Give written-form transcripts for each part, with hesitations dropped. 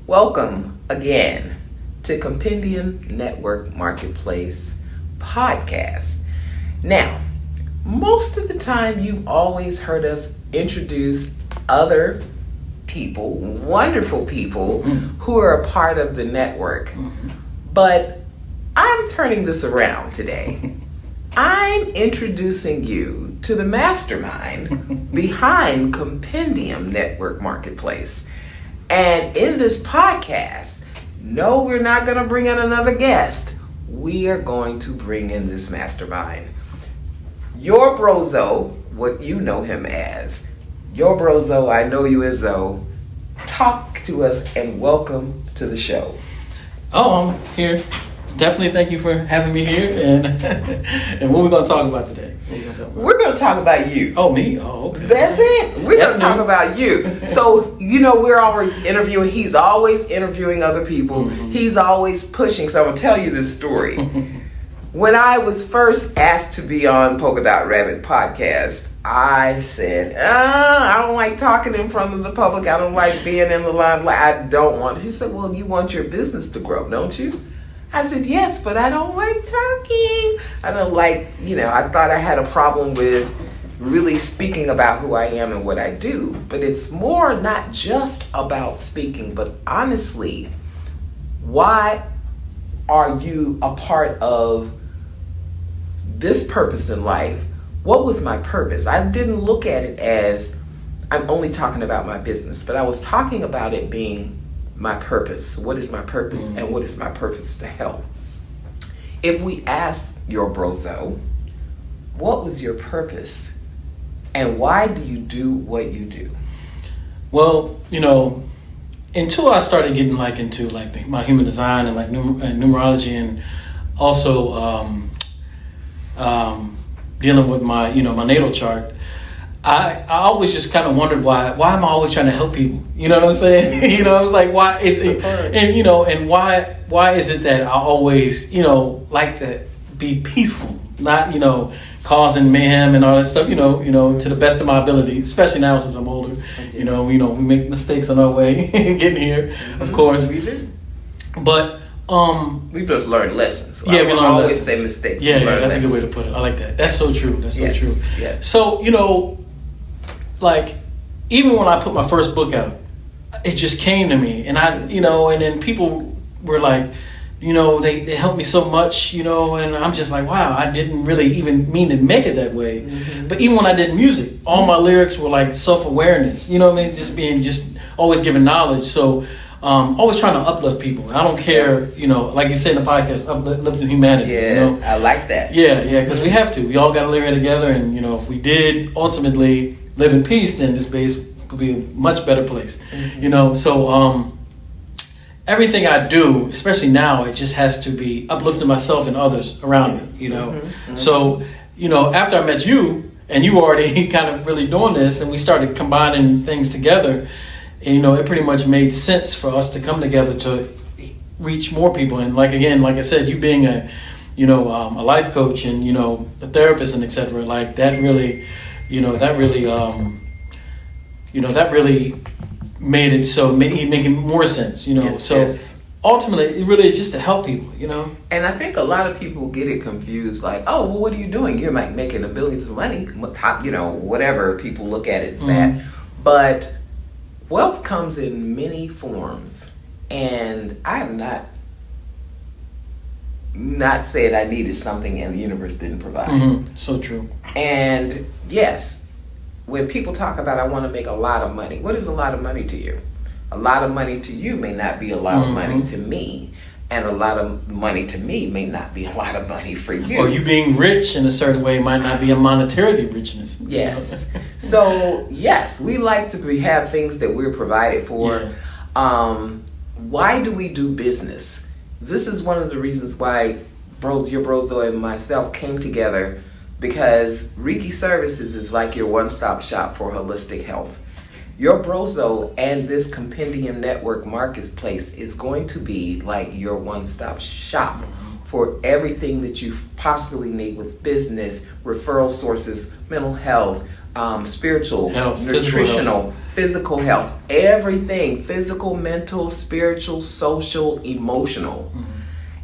Welcome again to Compendium Network Marketplace podcast. Now, most of the time you've always heard us introduce other people, wonderful people who are a part of the network. But I'm turning this around today. I'm introducing you to the mastermind behind Compendium Network Marketplace. And in this podcast, no, we're not going to bring in another guest. We are going to bring in this mastermind. Yourbrozo, what you know him as. Yourbrozo, I know you as Zoe. Talk to us and welcome to the show. Oh, I'm here. Definitely thank you for having me here. And what are we going to talk about today? We're going to talk about you. Oh, me? Oh, okay. That's it. We're going to talk about you. So, we're always interviewing. He's always interviewing other people. Mm-hmm. He's always pushing. So I'm going to tell you this story. When I was first asked to be on Polka Dot Rabbit podcast, I said, I don't like talking in front of the public. I don't like being in the limelight. I don't want. He said, well, you want your business to grow, don't you? I said, yes, but I don't like talking. I don't like, I thought I had a problem with really speaking about who I am and what I do. But it's more not just about speaking, but honestly, why are you a part of this purpose in life? What was my purpose? I didn't look at it as I'm only talking about my business, but I was talking about it being my purpose. What is my purpose and what is my purpose to help? If we ask Yourbrozo, what was your purpose and why do you do what you do? Well, until I started getting into my human design and numerology and also dealing with my my natal chart, I always just kind of wondered why am I always trying to help people? You know what I'm saying? I was like, why is it? And why is it that I always like to be peaceful, not causing mayhem and all that stuff. To the best of my ability, especially now since I'm older. We make mistakes on our way getting here, of course. We do. But we just learn lessons. Yeah, we learn always lessons. Say mistakes. Yeah, that's a good way to put it. I like that. That's so true. That's so true. Yes. So even when I put my first book out, it just came to me, and and then people were like, they helped me so much, and I'm just like, wow, I didn't really even mean to make it that way. Mm-hmm. But even when I did music, all my lyrics were like self-awareness, just always giving knowledge. So always trying to uplift people. I don't care, like you said in the podcast, uplifting humanity. Yes, I like that. Yeah, because we have to. We all got to live here together, and if we did ultimately live in peace, then this space could be a much better place. Mm-hmm. So everything I do, especially now, it just has to be uplifting myself and others around me. Mm-hmm. So after I met you, and you already kind of really doing this, and we started combining things together, and, it pretty much made sense for us to come together to reach more people. And like I said, you being a life coach and a therapist and etc. Like that really. That really made it so making more sense, Yes, so yes. Ultimately it really is just to help people, And I think a lot of people get it confused, like, oh, well, what are you doing? You're making billions of money, whatever people look at it as that. But wealth comes in many forms, and I have not said I needed something and the universe didn't provide. Mm-hmm. So true. And yes, when people talk about I want to make a lot of money, what is a lot of money to you? A lot of money to you may not be a lot of money to me, and a lot of money to me may not be a lot of money for you. Or you being rich in a certain way might not be a monetary richness. Yes. So yes, we like to have things that we're provided for. Yeah. Why do we do business? This is one of the reasons why Yourbrozo and myself came together, because Reiki Services is like your one-stop shop for holistic health. Yourbrozo and this Compendium Network Marketplace is going to be like your one-stop shop for everything that you possibly need with business, referral sources, mental health, spiritual, health, nutritional, physical health, everything, physical, mental, spiritual, social, emotional.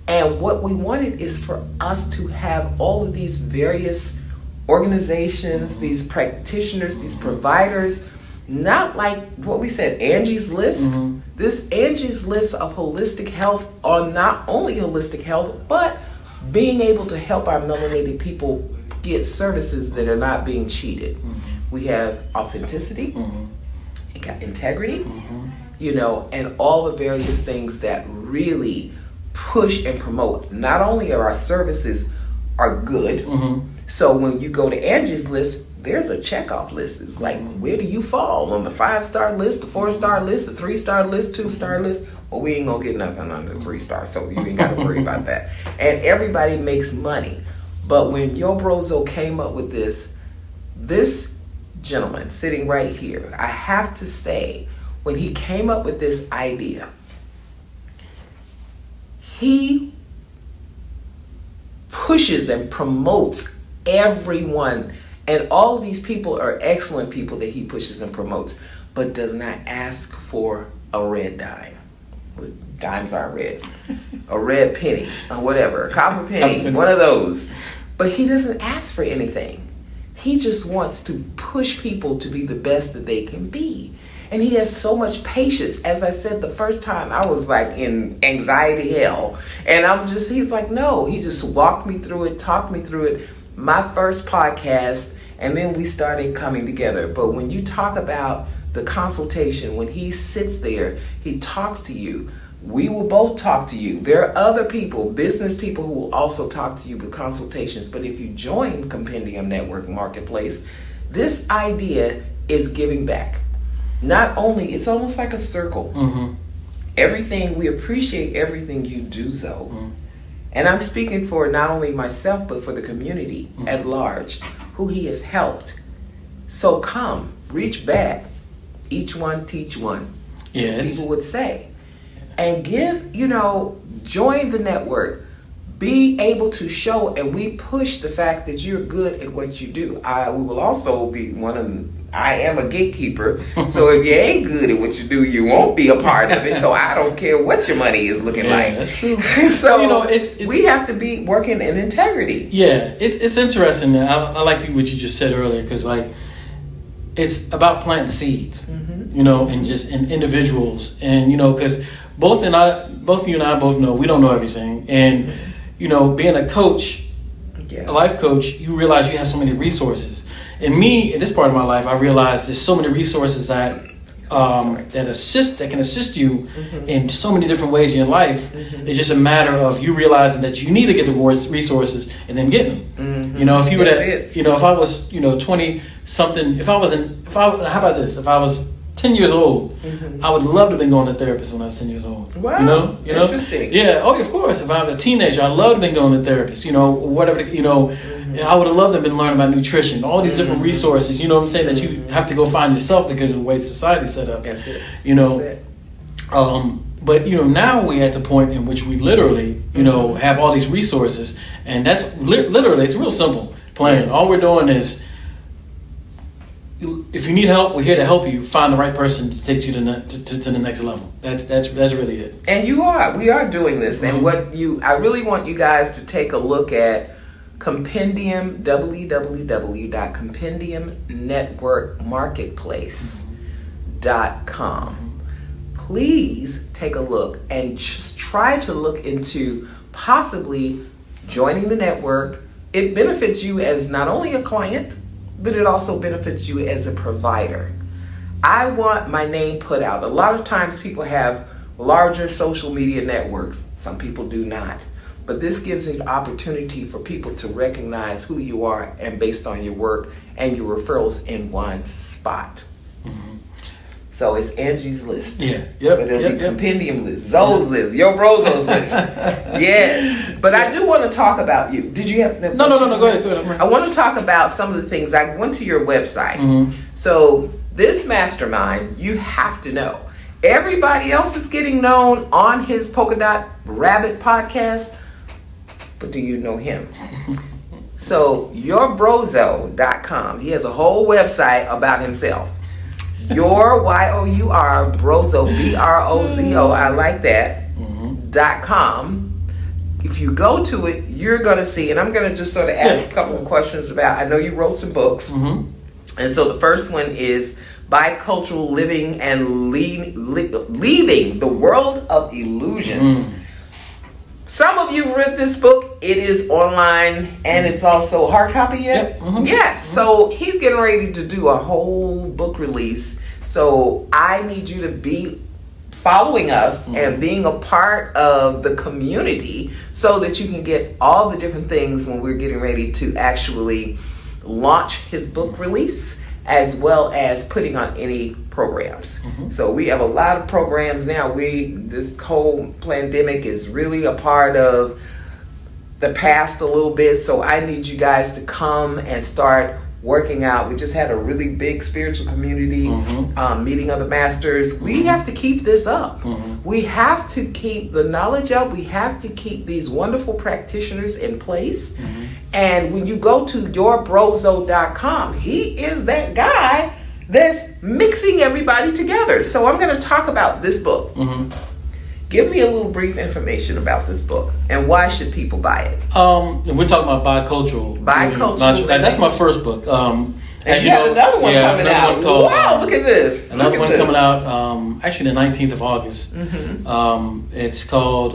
And what we wanted is for us to have all of these various organizations, these practitioners, these providers, not like what we said, Angie's List. This Angie's List of holistic health are not only holistic health, but being able to help our melanated people get services that are not being cheated. We have authenticity, integrity, and all the various things that really push and promote. Not only are our services are good, so when you go to Angie's List, there's a checkoff list. It's like, where do you fall on the 5-star list, the 4-star list, the 3-star list, 2-star list? Well, we ain't gonna get nothing under 3 stars, so you ain't gotta worry about that. And everybody makes money. But when Yourbrozo came up with this gentleman sitting right here, I have to say, when he came up with this idea, he pushes and promotes everyone. And all of these people are excellent people that he pushes and promotes, but does not ask for a red dime. Dimes aren't red. A red penny or whatever, a copper penny, one of those. But he doesn't ask for anything. He just wants to push people to be the best that they can be. And he has so much patience. As I said the first time, I was like in anxiety hell. And he's like, no. He just walked me through it, talked me through it. My first podcast, and then we started coming together. But when you talk about the consultation, when he sits there, he talks to you. We will both talk to you. There are other people, business people, who will also talk to you with consultations. But if you join Compendium Network Marketplace, this idea is giving back. Not only, it's almost like a circle. Everything, we appreciate everything you do, Zoe. And I'm speaking for not only myself, but for the community at large, who he has helped. So come, reach back, each one teach one, as people would say. And give, join the network. Be able to show, and we push the fact that you're good at what you do. We will also be I am a gatekeeper, so if you ain't good at what you do, you won't be a part of it. So I don't care what your money is looking like. That's true. So we have to be working in integrity. Yeah, it's interesting. I like what you just said earlier, because it's about planting seeds, and just in individuals, and because both you and I both know we don't know everything, and being a coach, a life coach, you realize you have so many resources. And me, in this part of my life, I realized there's so many resources that can assist you in so many different ways in your life. It's just a matter of you realizing that you need to get the resources and then getting them. If you were if I was 20 something, how about this? If I was 10 years old, I would love to have been going to therapist when I was 10 years old. Wow, interesting. Yeah, of course. If I was a teenager, I'd love to have been going to therapist, whatever, I would have loved to have been learning about nutrition, all these different resources, what I'm saying, that you have to go find yourself because of the way society's set up. That's it. But, now we're at the point in which we literally, have all these resources, and that's literally, it's real simple plan. Yes. All we're doing is, if you need help, we're here to help you find the right person to take you to the next level. That's really it. And we are doing this. And I really want you guys to take a look at Compendium, www.CompenddiumNetworkMarketplace.com. Please take a look and just try to look into possibly joining the network. It benefits you as not only a client, but it also benefits you as a provider. I want my name put out. A lot of times people have larger social media networks. Some people do not. But this gives an opportunity for people to recognize who you are and based on your work and your referrals in one spot. So it's Angie's List. Yeah. But it'll be Compendium List, Zoe's List, Yourbrozo's List. Yes. But I do want to talk about you. Did you have... No, go ahead. I want to talk about some of the things. I went to your website. So this mastermind, you have to know. Everybody else is getting known on his Polka Dot Rabbit podcast. But do you know him? So Yourbrozo.com. He has a whole website about himself. Your Brozo, Brozo. I like that. .com. If you go to it, you're going to see, and I'm going to just sort of ask a couple of questions about, I know you wrote some books. And so the first one is Bicultural Living and Leaving the World of Illusions. Some of you read this book. It is online and it's also hard copy yet? Yes. So he's getting ready to do a whole book release. So I need you to be following us and being a part of the community so that you can get all the different things when we're getting ready to actually launch his book release, as well as putting on any programs. So we have a lot of programs now. This whole pandemic is really a part of the past a little bit, so I need you guys to come and start working out. We just had a really big spiritual community meeting of the masters. We have to keep this up. We have to keep the knowledge up. We have to keep these wonderful practitioners in place. And when you go to Yourbrozo.com, he is that guy that's mixing everybody together. So I'm going to talk about this book. Give me a little brief information about this book and why should people buy it? We're talking about bicultural. That's my first book. And you have another one coming out. Wow, look at this. Another one coming out actually the 19th of August. It's called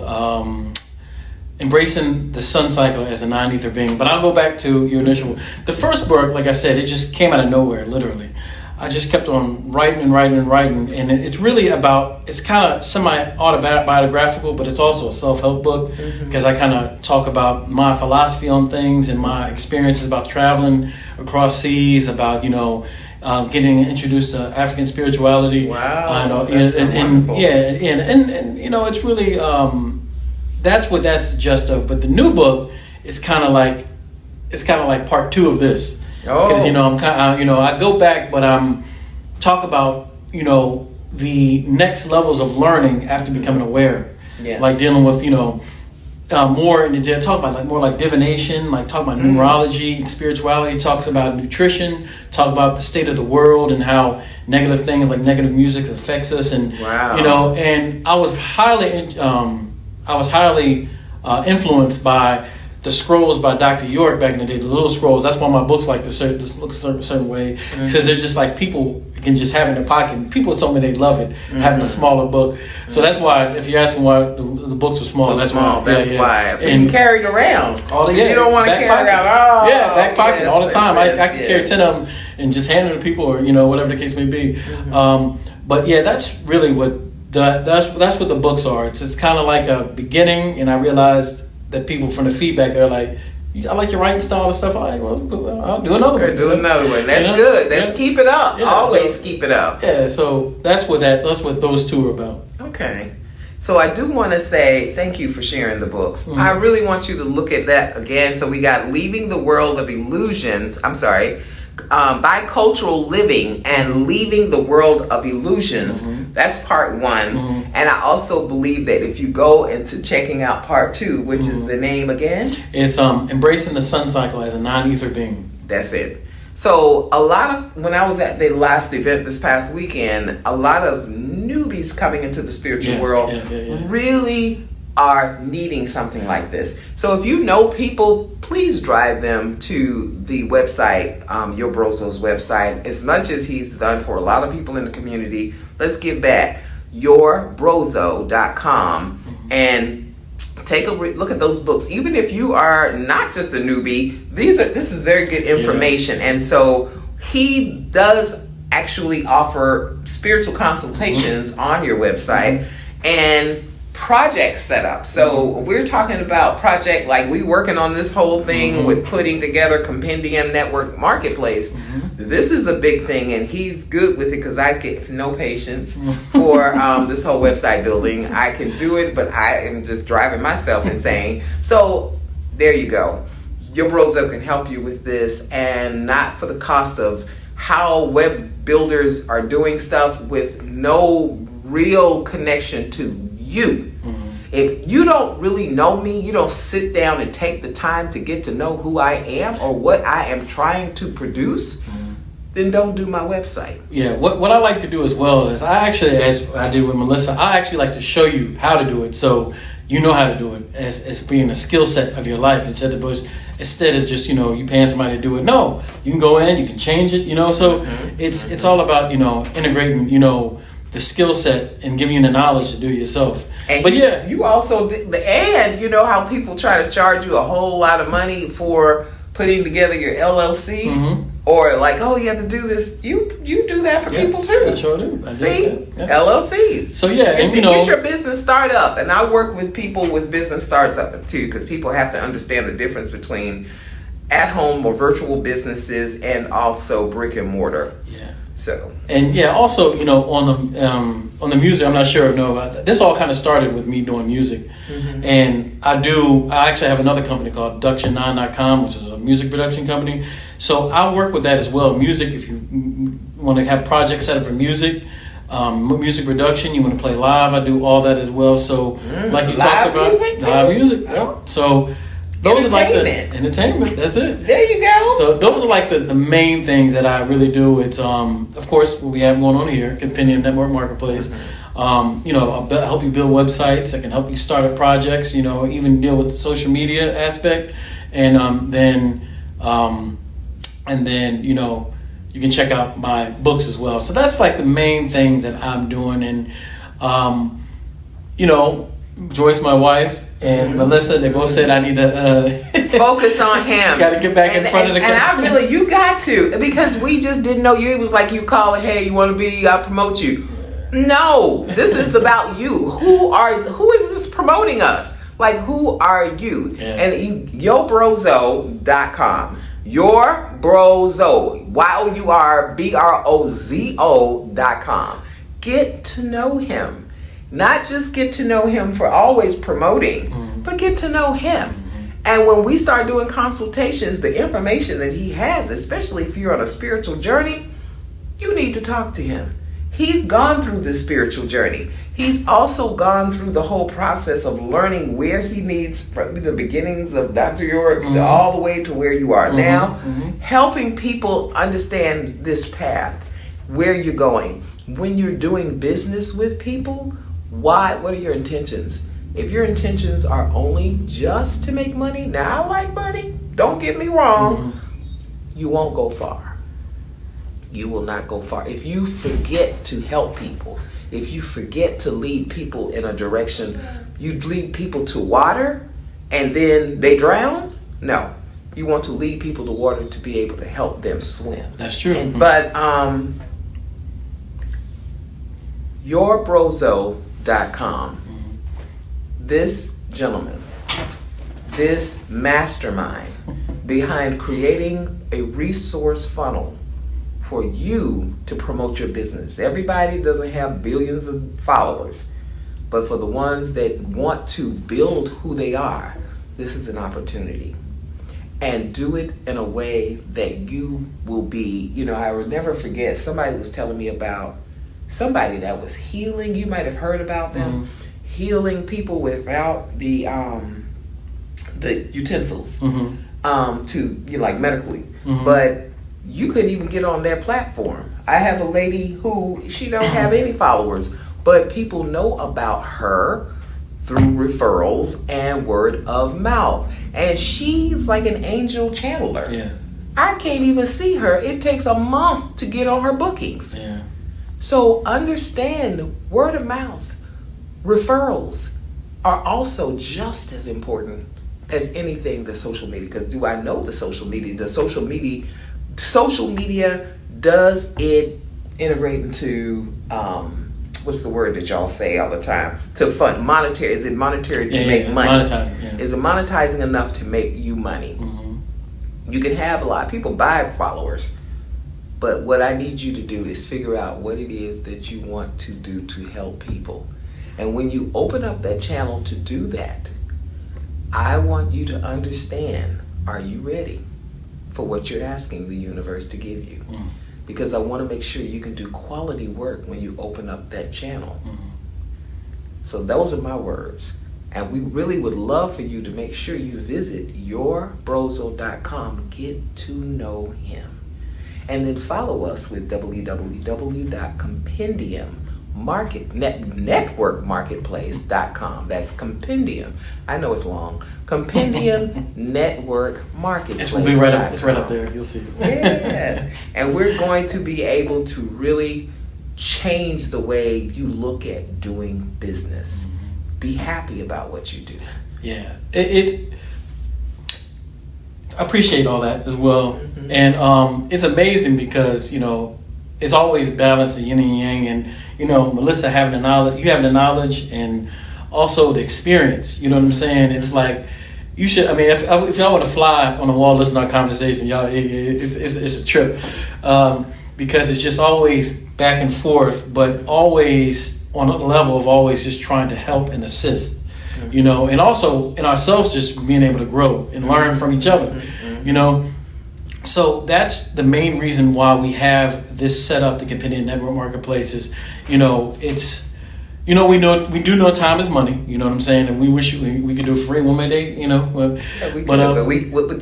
Embracing the Sun Cycle as a Non-Ether Being. But I'll go back to your initial. The first book, like I said, it just came out of nowhere, literally. I just kept on writing, and it's really about, it's kind of semi-autobiographical, but it's also a self-help book, because I kind of talk about my philosophy on things and my experiences about traveling across seas, about, getting introduced to African spirituality. Wow, and it's really, that's the gist of. But the new book is kind of like part two of this. Because I'm kind of, I go back, but I'm talk about the next levels of learning after becoming aware, like dealing with more in the talk about more like divination, like talk about numerology and spirituality. Talks about nutrition, talk about the state of the world and how negative things like negative music affects us, and and I was highly influenced by the scrolls by Dr. York back in the day, the little scrolls. That's why my books like this look a certain way. Because they're just like people can just have in their pocket. People told me they love it, having a smaller book. So that's why, if you're asking why the books are small, that's small. why. That's why. So you carry it around. You don't want to carry pocket. it around. Back pocket all the time. I can carry 10 of them and just hand them to people, or whatever the case may be. But that's really what that's what the books are. It's kind of like a beginning, and I realized that people from the feedback, they're like, I like your writing style and stuff. I'll do another one. Do another one. That's good. Let's keep it up. Always keep it up. Yeah, so that's what those two are about. Okay. So I do want to say thank you for sharing the books. I really want you to look at that again. So we got Leaving the World of Illusions. Bicultural Living and Leaving the World of Illusions. That's part one. And I also believe that if you go into checking out part two, which is the name again? It's Embracing the Sun Cycle as a Non-Ether Being. That's it. So when I was at the last event this past weekend, a lot of newbies coming into the spiritual world really are needing something like this. So if you know people, please drive them to the website, Yourbrozo's website. As much as he's done for a lot of people in the community, let's give back. Yourbrozo.com and take a look at those books. Even if you are not just a newbie, this is very good information. And so he does actually offer spiritual consultations on your website and project setup. So we're talking about project, like we working on this whole thing with putting together Compendium Network Marketplace. This is a big thing, and he's good with it because I get no patience for this whole website building. I can do it, but I am just driving myself insane. So there you go. Yourbrozo can help you with this, and not for the cost of how web builders are doing stuff with no real connection to you. If you don't really know me, you don't sit down and take the time to get to know who I am or what I am trying to produce, then don't do my website. Yeah, what I like to do as well is I actually, as I did with Melissa, I actually like to show you how to do it so you know how to do it as being a skill set of your life instead of just, you paying somebody to do it. No, you can go in, you can change it, so it's all about, integrating, the skill set and giving you the knowledge to do it yourself. And you also you know how people try to charge you a whole lot of money for putting together your LLC, or like, oh, you have to do this. You do that for people too. I sure do. LLCs. So and get your business startup. And I work with people with business startup too, because people have to understand the difference between at-home or virtual businesses and also brick and mortar. Yeah. So. And also, on the music, I'm not sure if you know about that. This all kind of started with me doing music. And I actually have another company called Production9.com, which is a music production company. So I work with that as well. Music, if you want to have projects set up for music, music production, you want to play live, I do all that as well. So like you talked about, live music. Yeah. So those are like the entertainment. That's it. There you go. So those are like the main things that I really do. It's of course what we have going on here, Compendium Network Marketplace. I'll help you build websites. I can help you start up projects. Even deal with the social media aspect, and then you can check out my books as well. So that's like the main things that I'm doing, and Joyce, my wife, and Melissa, they both said I need to focus on him. Got to get back in front of the camera. And you got to, because we just didn't know you. It was like you call it, hey, you want to be, I'll promote you. No, this is about you. Who is this promoting us? Like, who are you? Yeah. And Yourbrozo.com. Yourbrozo. Yourbrozo.com. Get to know him. Not just get to know him for always promoting, but get to know him. And when we start doing consultations, the information that he has, especially if you're on a spiritual journey, you need to talk to him. He's gone through this spiritual journey. He's also gone through the whole process of learning where he needs, from the beginnings of Dr. York to all the way to where you are now, helping people understand this path, where you're going. When you're doing business with people, what are your intentions? If your intentions are only just to make money, now I like money, don't get me wrong, you won't go far. You will not go far. If you forget to help people, if you forget to lead people in a direction, you lead people to water and then they drown? No. You want to lead people to water to be able to help them swim. That's true. But Yourbrozo.com. This gentleman, this mastermind behind creating a resource funnel for you to promote your business. Everybody doesn't have billions of followers, but for the ones that want to build who they are, this is an opportunity. And do it in a way that you will be, I will never forget, somebody was telling me about somebody that was healing. You might have heard about them. Healing people without the utensils to like medically, but you couldn't even get on their platform. I have a lady who she don't have any followers, but people know about her through referrals and word of mouth, and she's like an angel channeler. Yeah, I can't even see her. It takes a month to get on her bookings. Yeah. So understand, word of mouth. Referrals are also just as important as anything the social media, because do I know the social media? Social media, does it integrate into what's the word that y'all say all the time? To fund monetary. Is it monetary to make money? Monetizing. Yeah. Is it monetizing enough to make you money? You can have a lot of people buy followers, but what I need you to do is figure out what it is that you want to do to help people. And when you open up that channel to do that, I want you to understand, are you ready for what you're asking the universe to give you? Because I want to make sure you can do quality work when you open up that channel. So those are my words. And we really would love for you to make sure you visit yourbrozo.com. Get to know him. And then follow us with www.compenddiumnetworkmarketplace.com. That's Compendium. I know it's long. Compendium Network Marketplace. It's right up there. You'll see. Yes. And we're going to be able to really change the way you look at doing business. Be happy about what you do. Yeah. I appreciate all that as well. And it's amazing because, it's always balanced, the yin and yang, and Melissa having the knowledge, you having the knowledge, and also the experience. You know what I'm saying? It's like you should. I mean, if y'all want to fly on the wall, listen to our conversation, y'all. It's a trip because it's just always back and forth, but always on a level of always just trying to help and assist. And also in ourselves, just being able to grow and learn from each other. So that's the main reason why we have this set up, the Compendium Network Marketplace. Is it's we do know time is money. You know what I'm saying, and we wish we could do it for free one more day. But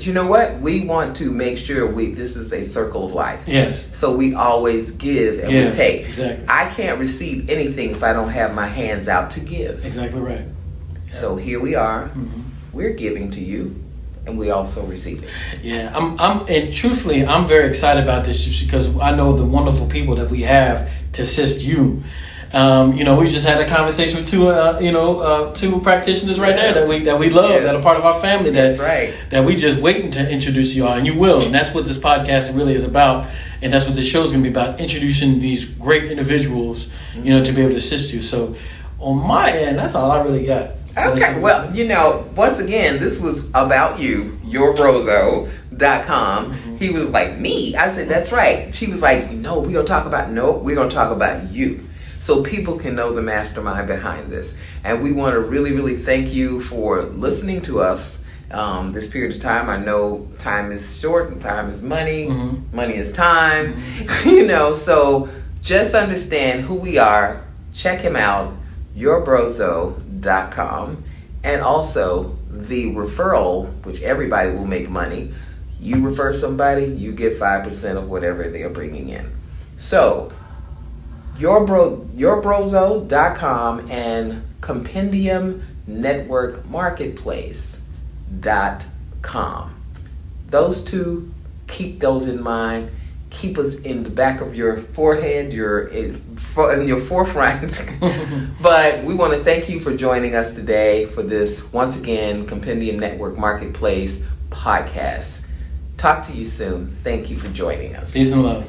you know what? We want to make sure this is a circle of life. Yes. So we always give and we take. Exactly. I can't receive anything if I don't have my hands out to give. Exactly right. So here we are. We're giving to you, and we also receive it. Yeah, and truthfully, I'm very excited about this just because I know the wonderful people that we have to assist you. We just had a conversation with two practitioners right there that we love, that are part of our family. That's right. That we just waiting to introduce you all, and you will. And that's what this podcast really is about, and that's what this show is going to be about: introducing these great individuals, to be able to assist you. So, on my end, that's all I really got. Okay, well, once again, this was about you, Yourbrozo.com. He was like, me? I said, that's right. She was like, no, we're going to talk about you. So people can know the mastermind behind this. And we want to really, really thank you for listening to us this period of time. I know time is short and time is money. Money is time. So just understand who we are. Check him out, Yourbrozo.com. And also the referral, which everybody will make money. You refer somebody, you get 5% of whatever they are bringing in. So Yourbrozo.com and Compendium Network Marketplace.com. Those two, keep those in mind. Keep us in the back of your forehead, in your forefront. But we want to thank you for joining us today for this, once again, Compendium Network Marketplace podcast. Talk to you soon. Thank you for joining us. Peace and love.